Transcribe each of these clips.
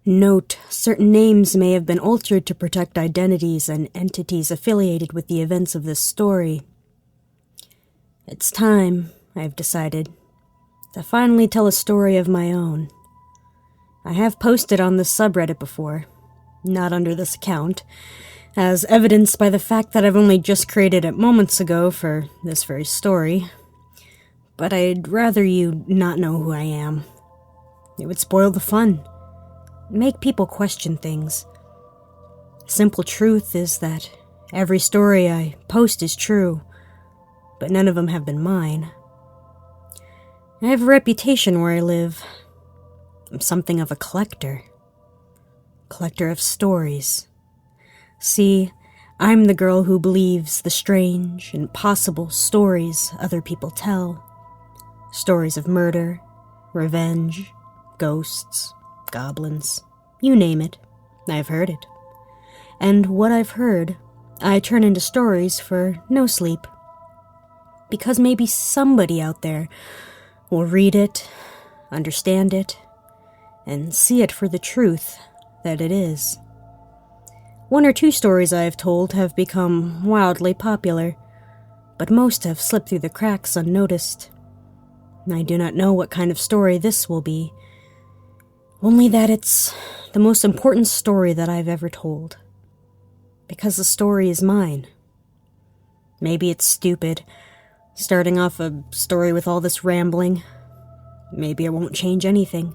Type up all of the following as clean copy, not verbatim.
Note, certain names may have been altered to protect identities and entities affiliated with the events of this story. It's time, I've decided, to finally tell a story of my own. I have posted on this subreddit before, not under this account, as evidenced by the fact that I've only just created it moments ago for this very story. But I'd rather you not know who I am. It would spoil the fun. Make people question things. Simple truth is that every story I post is true, but none of them have been mine. I have a reputation where I live. I'm something of a collector. Collector of stories. See, I'm the girl who believes the strange, impossible stories other people tell. Stories of murder, revenge, ghosts, goblins, you name it, I've heard it. And what I've heard, I turn into stories for NoSleep. Because maybe somebody out there will read it, understand it, and see it for the truth that it is. 1 or 2 stories I have told have become wildly popular, but most have slipped through the cracks unnoticed. I do not know what kind of story this will be, only that it's the most important story that I've ever told. Because the story is mine. Maybe it's stupid, starting off a story with all this rambling. Maybe it won't change anything.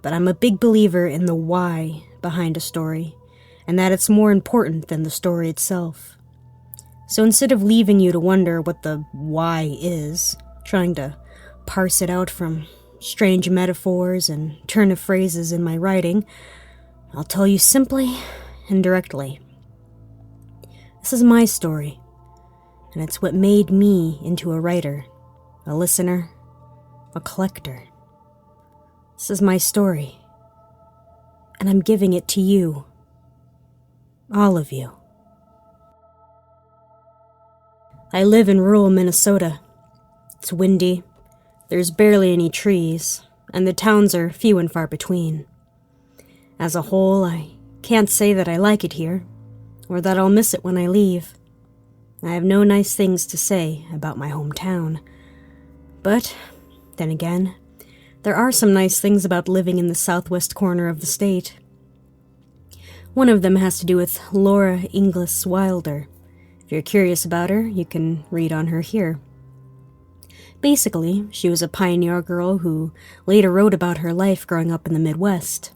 But I'm a big believer in the why behind a story, and that it's more important than the story itself. So instead of leaving you to wonder what the why is, trying to parse it out from strange metaphors and turn of phrases in my writing, I'll tell you simply and directly. This is my story, and it's what made me into a writer, a listener, a collector. This is my story, and I'm giving it to you. All of you. I live in rural Minnesota. It's windy, there's barely any trees, and the towns are few and far between. As a whole, I can't say that I like it here, or that I'll miss it when I leave. I have no nice things to say about my hometown. But, then again, there are some nice things about living in the southwest corner of the state. One of them has to do with Laura Ingalls Wilder. If you're curious about her, you can read on her here. Basically, she was a pioneer girl who later wrote about her life growing up in the Midwest.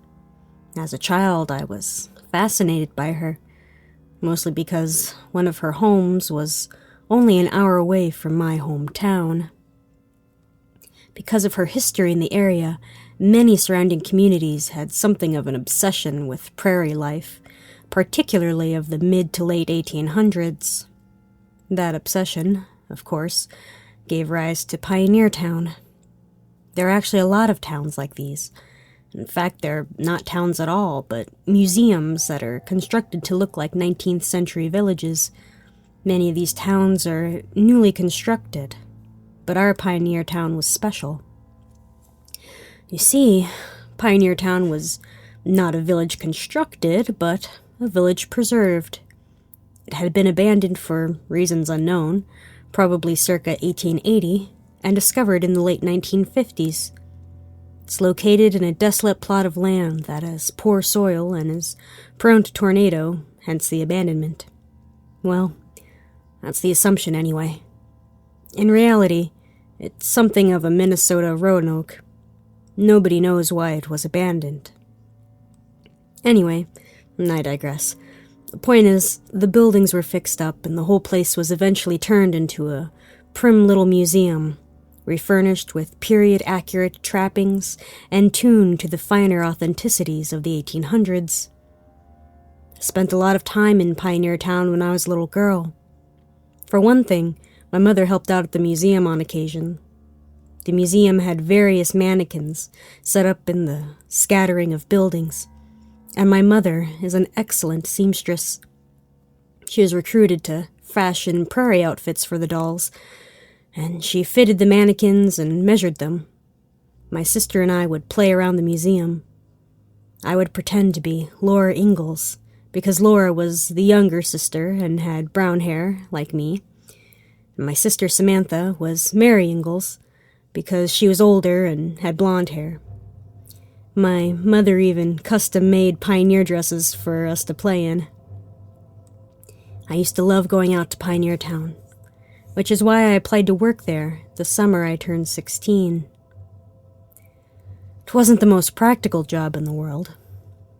As a child, I was fascinated by her, mostly because one of her homes was only an hour away from my hometown. Because of her history in the area, many surrounding communities had something of an obsession with prairie life, particularly of the mid to late 1800s. That obsession, of course, gave rise to Pioneer Town. There are actually a lot of towns like these. In fact, they're not towns at all, but museums that are constructed to look like 19th century villages. Many of these towns are newly constructed, but our Pioneer Town was special. You see, Pioneer Town was not a village constructed, but a village preserved. It had been abandoned for reasons unknown, probably circa 1880, and discovered in the late 1950s. It's located in a desolate plot of land that has poor soil and is prone to tornado, hence the abandonment. Well, that's the assumption anyway. In reality, it's something of a Minnesota Roanoke. Nobody knows why it was abandoned. Anyway, I digress. The point is, the buildings were fixed up and the whole place was eventually turned into a prim little museum, refurnished with period-accurate trappings and tuned to the finer authenticities of the 1800s. I spent a lot of time in Pioneer Town when I was a little girl. For one thing, my mother helped out at the museum on occasion. The museum had various mannequins set up in the scattering of buildings, and my mother is an excellent seamstress. She was recruited to fashion prairie outfits for the dolls, and she fitted the mannequins and measured them. My sister and I would play around the museum. I would pretend to be Laura Ingalls, because Laura was the younger sister and had brown hair, like me. And my sister Samantha was Mary Ingalls, because she was older and had blonde hair. My mother even custom-made pioneer dresses for us to play in. I used to love going out to Pioneer Town, which is why I applied to work there the summer I turned 16. It wasn't the most practical job in the world.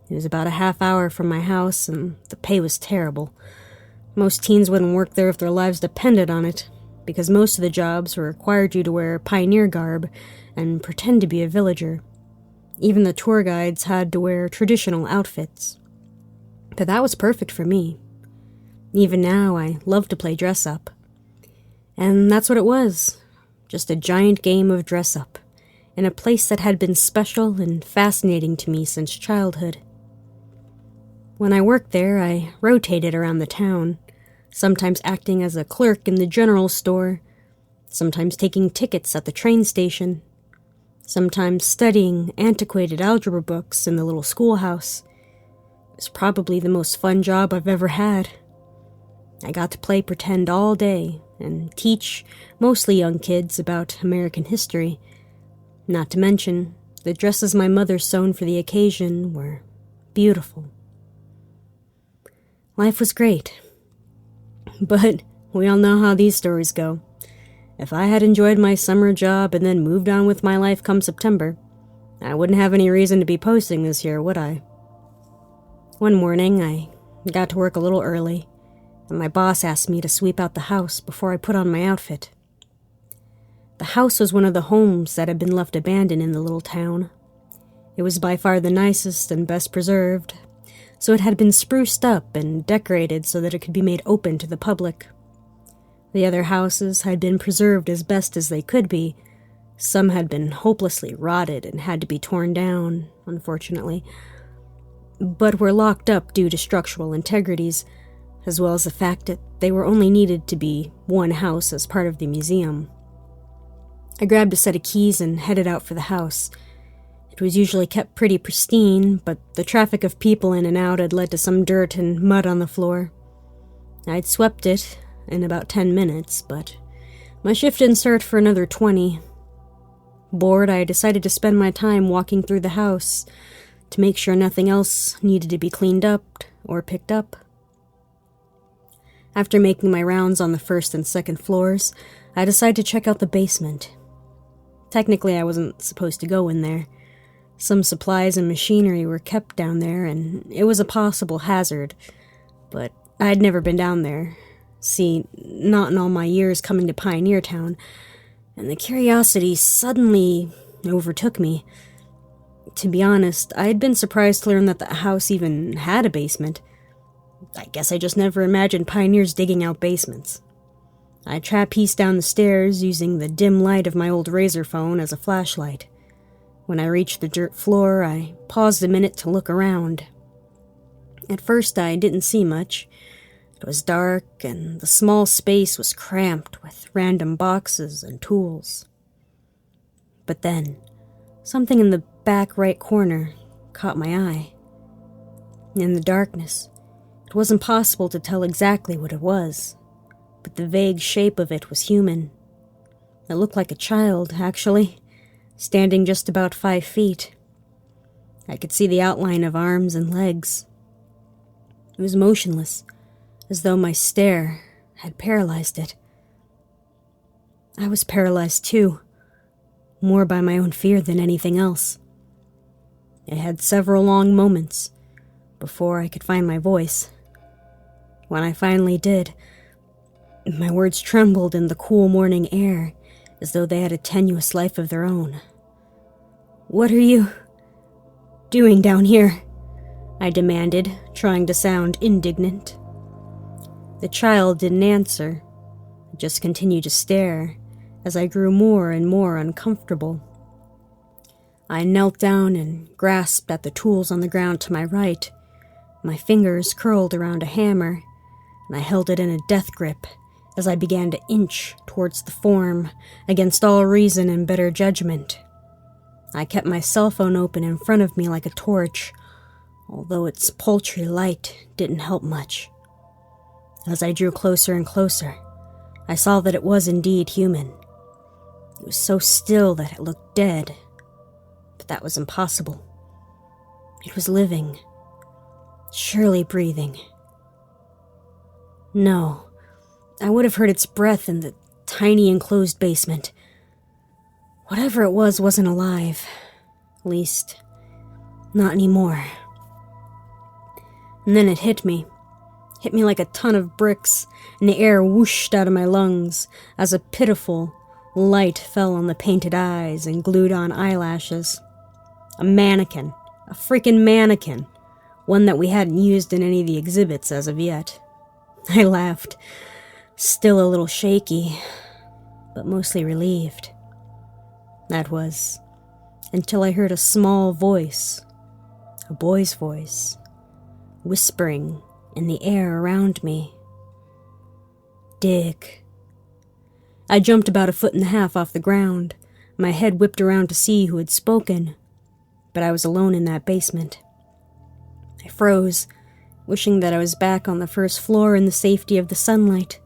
It was about a half hour from my house, and the pay was terrible. Most teens wouldn't work there if their lives depended on it, because most of the jobs required you to wear pioneer garb and pretend to be a villager. Even the tour guides had to wear traditional outfits. But that was perfect for me. Even now, I love to play dress-up. And that's what it was. Just a giant game of dress-up, in a place that had been special and fascinating to me since childhood. When I worked there, I rotated around the town, sometimes acting as a clerk in the general store, sometimes taking tickets at the train station, sometimes studying antiquated algebra books in the little schoolhouse. It was probably the most fun job I've ever had. I got to play pretend all day and teach mostly young kids about American history. Not to mention, the dresses my mother sewn for the occasion were beautiful. Life was great. But we all know how these stories go. If I had enjoyed my summer job and then moved on with my life come September, I wouldn't have any reason to be posting this year, would I? One morning, I got to work a little early, and my boss asked me to sweep out the house before I put on my outfit. The house was one of the homes that had been left abandoned in the little town. It was by far the nicest and best preserved, so it had been spruced up and decorated so that it could be made open to the public. The other houses had been preserved as best as they could be. Some had been hopelessly rotted and had to be torn down, unfortunately, but were locked up due to structural integrities, as well as the fact that they were only needed to be one house as part of the museum. I grabbed a set of keys and headed out for the house. It was usually kept pretty pristine, but the traffic of people in and out had led to some dirt and mud on the floor. I'd swept it in about 10 minutes, but my shift didn't start for another 20. Bored, I decided to spend my time walking through the house to make sure nothing else needed to be cleaned up or picked up. After making my rounds on the first and second floors, I decided to check out the basement. Technically, I wasn't supposed to go in there. Some supplies and machinery were kept down there, and it was a possible hazard, but I'd never been down there. See, not in all my years coming to Pioneer Town, and the curiosity suddenly overtook me. To be honest, I had been surprised to learn that the house even had a basement. I guess I just never imagined pioneers digging out basements. I trapezed down the stairs using the dim light of my old razor phone as a flashlight. When I reached the dirt floor, I paused a minute to look around. At first, I didn't see much. It was dark, and the small space was cramped with random boxes and tools. But then, something in the back right corner caught my eye. In the darkness, it wasn't possible to tell exactly what it was, but the vague shape of it was human. It looked like a child, actually, standing just about 5 feet. I could see the outline of arms and legs. It was motionless, as though my stare had paralyzed it. I was paralyzed too, more by my own fear than anything else. I had several long moments before I could find my voice. When I finally did, my words trembled in the cool morning air as though they had a tenuous life of their own. "What are you doing down here?" I demanded, trying to sound indignant. The child didn't answer, just continued to stare as I grew more and more uncomfortable. I knelt down and grasped at the tools on the ground to my right. My fingers curled around a hammer, and I held it in a death grip as I began to inch towards the form against all reason and better judgment. I kept my cell phone open in front of me like a torch, although its paltry light didn't help much. As I drew closer and closer, I saw that it was indeed human. It was so still that it looked dead, but that was impossible. It was living, surely breathing. No, I would have heard its breath in the tiny enclosed basement. Whatever it was wasn't alive. At least, not anymore. And then it hit me like a ton of bricks, and the air whooshed out of my lungs as a pitiful light fell on the painted eyes and glued-on eyelashes. A mannequin. A freaking mannequin. One that we hadn't used in any of the exhibits as of yet. I laughed, still a little shaky, but mostly relieved. That was until I heard a small voice, a boy's voice, whispering in the air around me. Dig. I jumped about 1.5 feet off the ground, my head whipped around to see who had spoken, but I was alone in that basement. I froze, wishing that I was back on the first floor in the safety of the sunlight,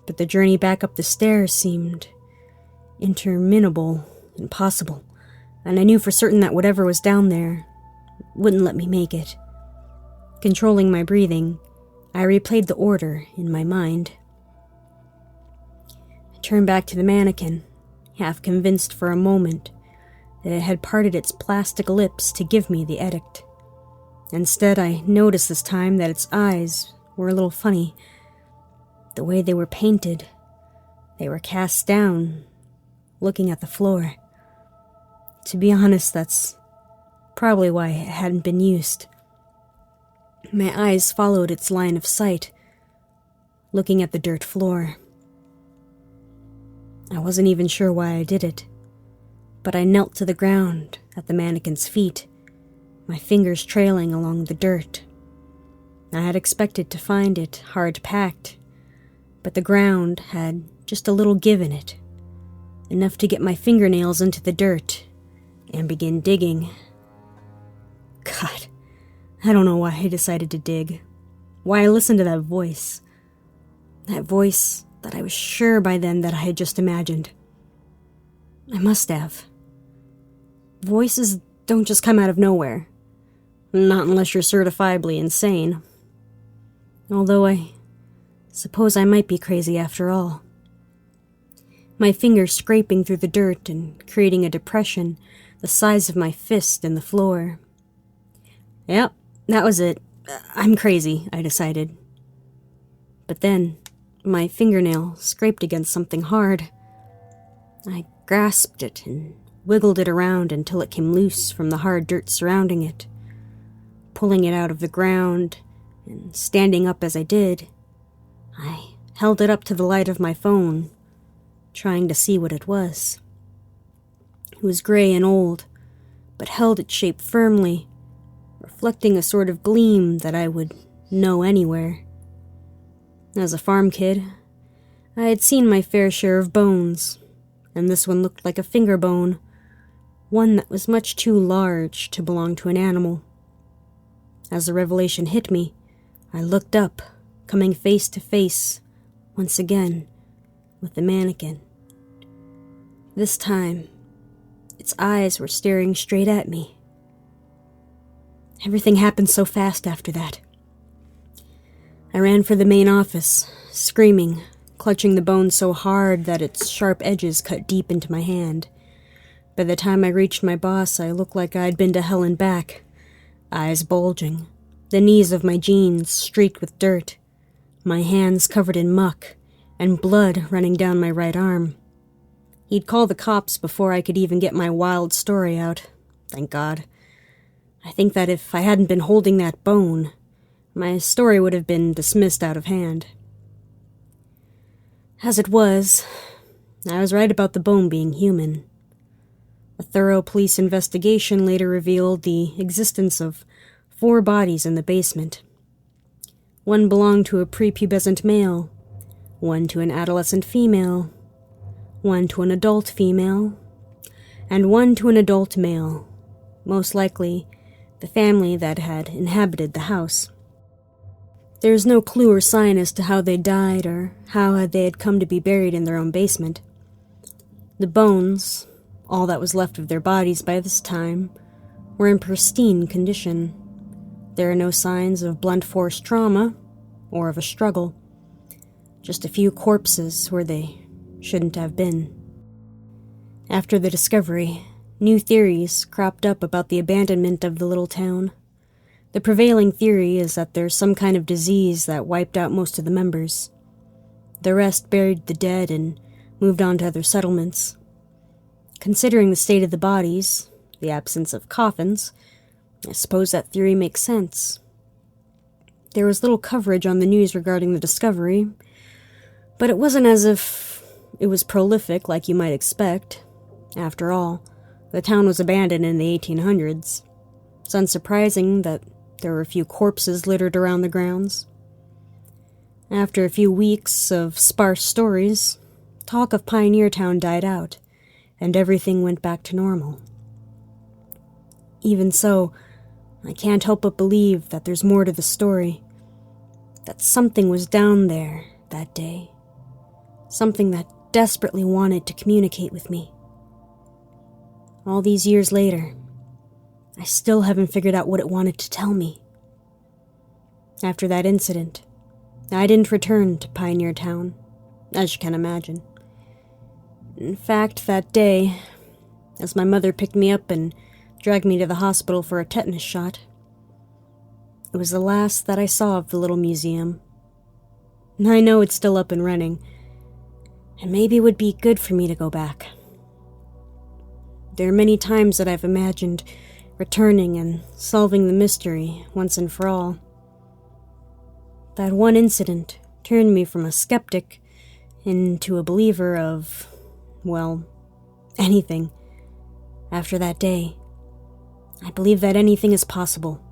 but the journey back up the stairs seemed interminable, impossible, and I knew for certain that whatever was down there wouldn't let me make it. Controlling my breathing, I replayed the order in my mind. I turned back to the mannequin, half convinced for a moment that it had parted its plastic lips to give me the edict. Instead, I noticed this time that its eyes were a little funny. The way they were painted, they were cast down, looking at the floor. To be honest, that's probably why it hadn't been used. My eyes followed its line of sight, looking at the dirt floor. I wasn't even sure why I did it, but I knelt to the ground at the mannequin's feet, my fingers trailing along the dirt. I had expected to find it hard-packed, but the ground had just a little give in it, enough to get my fingernails into the dirt and begin digging. God, I don't know why I decided to dig, why I listened to that voice that I was sure by then that I had just imagined. I must have. Voices don't just come out of nowhere, not unless you're certifiably insane. Although I suppose I might be crazy after all. My fingers scraping through the dirt and creating a depression the size of my fist in the floor. Yep, that was it. I'm crazy, I decided. But then, my fingernail scraped against something hard. I grasped it and wiggled it around until it came loose from the hard dirt surrounding it. Pulling it out of the ground and standing up as I did, I held it up to the light of my phone, trying to see what it was. It was gray and old, but held its shape firmly, reflecting a sort of gleam that I would know anywhere. As a farm kid, I had seen my fair share of bones, and this one looked like a finger bone, one that was much too large to belong to an animal. As the revelation hit me, I looked up, coming face to face, once again, with the mannequin. This time, its eyes were staring straight at me. Everything happened so fast after that. I ran for the main office, screaming, clutching the bone so hard that its sharp edges cut deep into my hand. By the time I reached my boss, I looked like I'd been to hell and back, eyes bulging, the knees of my jeans streaked with dirt, my hands covered in muck, and blood running down my right arm. He'd call the cops before I could even get my wild story out, thank God. I think that if I hadn't been holding that bone, my story would have been dismissed out of hand. As it was, I was right about the bone being human. A thorough police investigation later revealed the existence of 4 bodies in the basement. One belonged to a prepubescent male, one to an adolescent female, one to an adult female, and one to an adult male. Most likely, the family that had inhabited the house. There is no clue or sign as to how they died or how they had come to be buried in their own basement. The bones, all that was left of their bodies by this time, were in pristine condition. There are no signs of blunt force trauma or of a struggle. Just a few corpses where they shouldn't have been. After the discovery, new theories cropped up about the abandonment of the little town. The prevailing theory is that there's some kind of disease that wiped out most of the members. The rest buried the dead and moved on to other settlements. Considering the state of the bodies, the absence of coffins, I suppose that theory makes sense. There was little coverage on the news regarding the discovery, but it wasn't as if it was prolific like you might expect. After all, the town was abandoned in the 1800s. It's unsurprising that there were a few corpses littered around the grounds. After a few weeks of sparse stories, talk of Pioneer Town died out, and everything went back to normal. Even so, I can't help but believe that there's more to the story. That something was down there that day. Something that desperately wanted to communicate with me. All these years later, I still haven't figured out what it wanted to tell me. After that incident, I didn't return to Pioneer Town, as you can imagine. In fact, that day, as my mother picked me up and dragged me to the hospital for a tetanus shot, it was the last that I saw of the little museum. I know it's still up and running, and maybe it would be good for me to go back. There are many times that I've imagined returning and solving the mystery once and for all. That one incident turned me from a skeptic into a believer of, well, anything. After that day, I believe that anything is possible.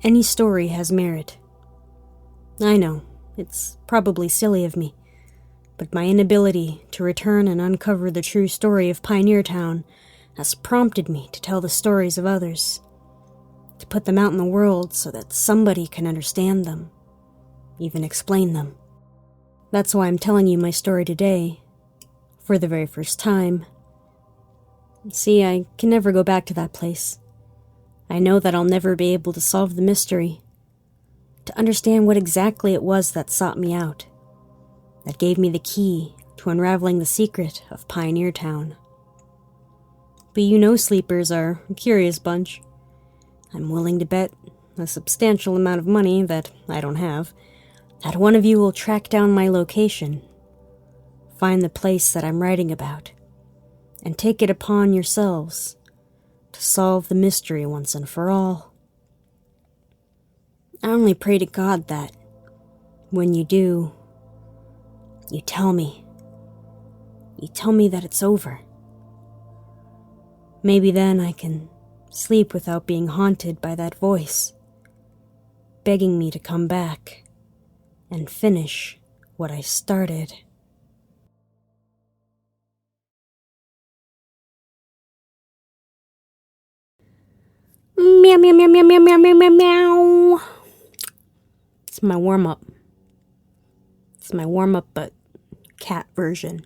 Any story has merit. I know, it's probably silly of me, but my inability to return and uncover the true story of Pioneer Town has prompted me to tell the stories of others, to put them out in the world so that somebody can understand them, even explain them. That's why I'm telling you my story today, for the very first time. See, I can never go back to that place. I know that I'll never be able to solve the mystery, to understand what exactly it was that sought me out, that gave me the key to unraveling the secret of Pioneer Town. But you NoSleepers are a curious bunch. I'm willing to bet a substantial amount of money that I don't have, that one of you will track down my location, find the place that I'm writing about, and take it upon yourselves to solve the mystery once and for all. I only pray to God that, when you do, you tell me. You tell me that it's over. Maybe then I can sleep without being haunted by that voice, begging me to come back and finish what I started. Meow, meow, meow, meow, meow, meow, meow, meow, meow. It's my warm-up. It's my warm-up, but cat version.